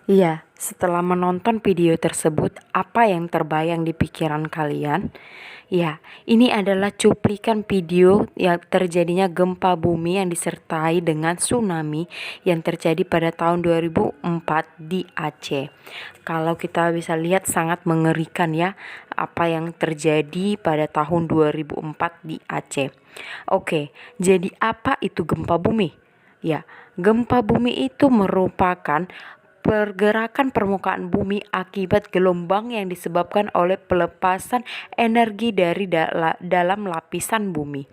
Iya, setelah menonton video tersebut, apa yang terbayang di pikiran kalian? Ya, ini adalah cuplikan video yang terjadinya gempa bumi yang disertai dengan tsunami yang terjadi pada tahun 2004 di Aceh. Kalau kita bisa lihat sangat mengerikan ya, apa yang terjadi pada tahun 2004 di Aceh. Oke, jadi apa itu gempa bumi? Ya, gempa bumi itu merupakan pergerakan permukaan bumi akibat gelombang yang disebabkan oleh pelepasan energi dari dalam lapisan bumi.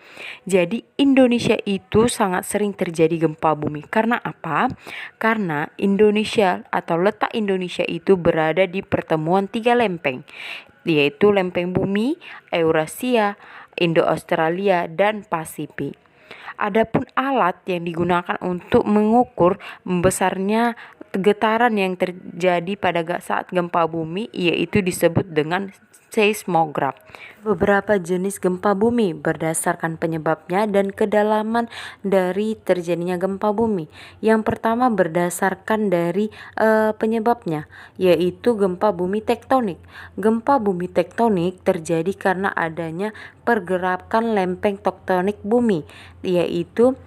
Jadi Indonesia itu sangat sering terjadi gempa bumi. Karena apa? Karena Indonesia atau letak Indonesia itu berada di pertemuan tiga lempeng, yaitu lempeng bumi, Eurasia, Indo-Australia, dan Pasifik. Adapun alat yang digunakan untuk mengukur besarnya getaran yang terjadi pada saat gempa bumi yaitu disebut dengan seismograf. Beberapa jenis gempa bumi berdasarkan penyebabnya dan kedalaman dari terjadinya gempa bumi. Yang pertama berdasarkan dari penyebabnya, yaitu gempa bumi tektonik. Gempa bumi tektonik terjadi karena adanya pergerakan lempeng tektonik bumi, yaitu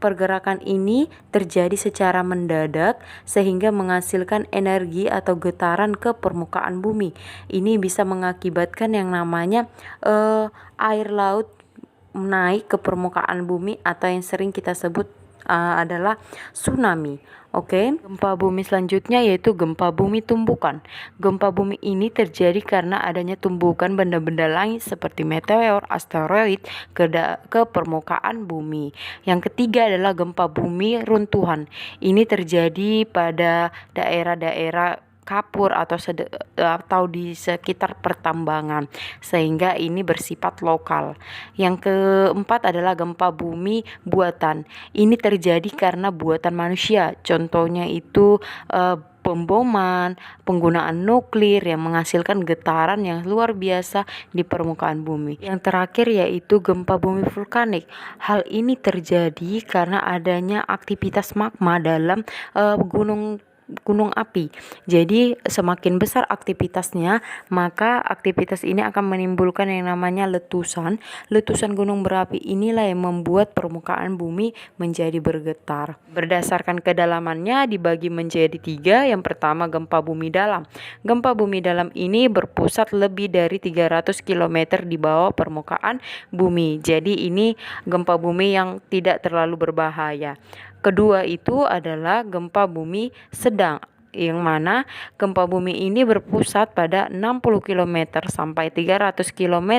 pergerakan ini terjadi secara mendadak sehingga menghasilkan energi atau getaran ke permukaan bumi. Ini bisa mengakibatkan yang namanya air laut naik ke permukaan bumi atau yang sering kita sebut adalah tsunami. Oke, gempa bumi selanjutnya yaitu gempa bumi tumbukan. Gempa bumi ini terjadi karena adanya tumbukan benda-benda langit seperti meteor, asteroid ke permukaan bumi. Yang ketiga adalah gempa bumi runtuhan. Ini terjadi pada daerah-daerah kapur atau di sekitar pertambangan sehingga ini bersifat lokal. Yang keempat adalah gempa bumi buatan. Ini terjadi karena buatan manusia. Contohnya itu pemboman, penggunaan nuklir yang menghasilkan getaran yang luar biasa di permukaan bumi. Yang terakhir yaitu gempa bumi vulkanik. Hal ini terjadi karena adanya aktivitas magma dalam gunung api. Jadi semakin besar aktivitasnya, maka aktivitas ini akan menimbulkan yang namanya letusan. Letusan gunung berapi inilah yang membuat permukaan bumi menjadi bergetar. Berdasarkan kedalamannya dibagi menjadi tiga. Yang pertama gempa bumi dalam. Gempa bumi dalam ini berpusat lebih dari 300 km di bawah permukaan bumi. Jadi ini gempa bumi yang tidak terlalu berbahaya. Kedua itu adalah gempa bumi sedang, yang mana gempa bumi ini berpusat pada 60 km sampai 300 km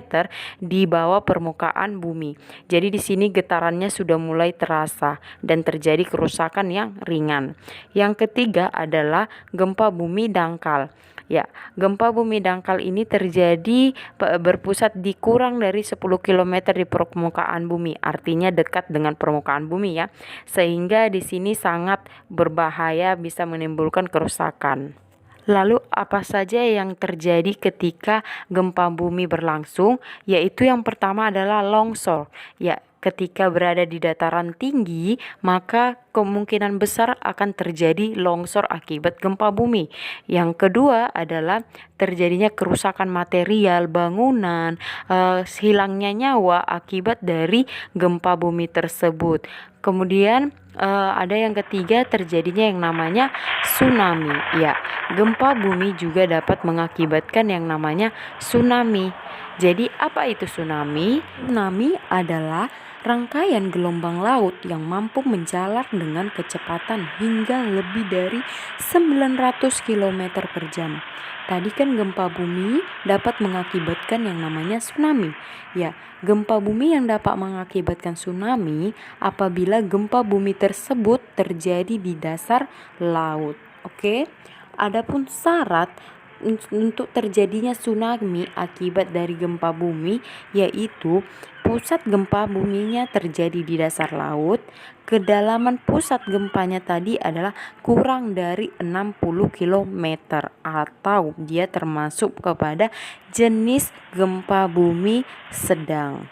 di bawah permukaan bumi. Jadi di sini getarannya sudah mulai terasa dan terjadi kerusakan yang ringan. Yang ketiga adalah gempa bumi dangkal. Ya, gempa bumi dangkal ini terjadi berpusat di kurang dari 10 km di permukaan bumi, artinya dekat dengan permukaan bumi ya. Sehingga di sini sangat berbahaya, bisa menimbulkan kerusakan. Lalu apa saja yang terjadi ketika gempa bumi berlangsung? Yaitu yang pertama adalah longsor. Ya, ketika berada di dataran tinggi, maka kemungkinan besar akan terjadi longsor akibat gempa bumi. Yang kedua adalah terjadinya kerusakan material, bangunan, hilangnya nyawa akibat dari gempa bumi tersebut. Kemudian ada yang ketiga terjadinya yang namanya tsunami. Ya, gempa bumi juga dapat mengakibatkan yang namanya tsunami. Jadi apa itu tsunami? Tsunami adalah rangkaian gelombang laut yang mampu menjalar dengan kecepatan hingga lebih dari 900 km per jam. Tadi kan gempa bumi dapat mengakibatkan yang namanya tsunami. Ya, gempa bumi yang dapat mengakibatkan tsunami apabila gempa bumi tersebut terjadi di dasar laut. Oke. Adapun syarat untuk terjadinya tsunami akibat dari gempa bumi yaitu pusat gempa buminya terjadi di dasar laut, kedalaman pusat gempanya tadi adalah kurang dari 60 km atau dia termasuk kepada jenis gempa bumi sedang.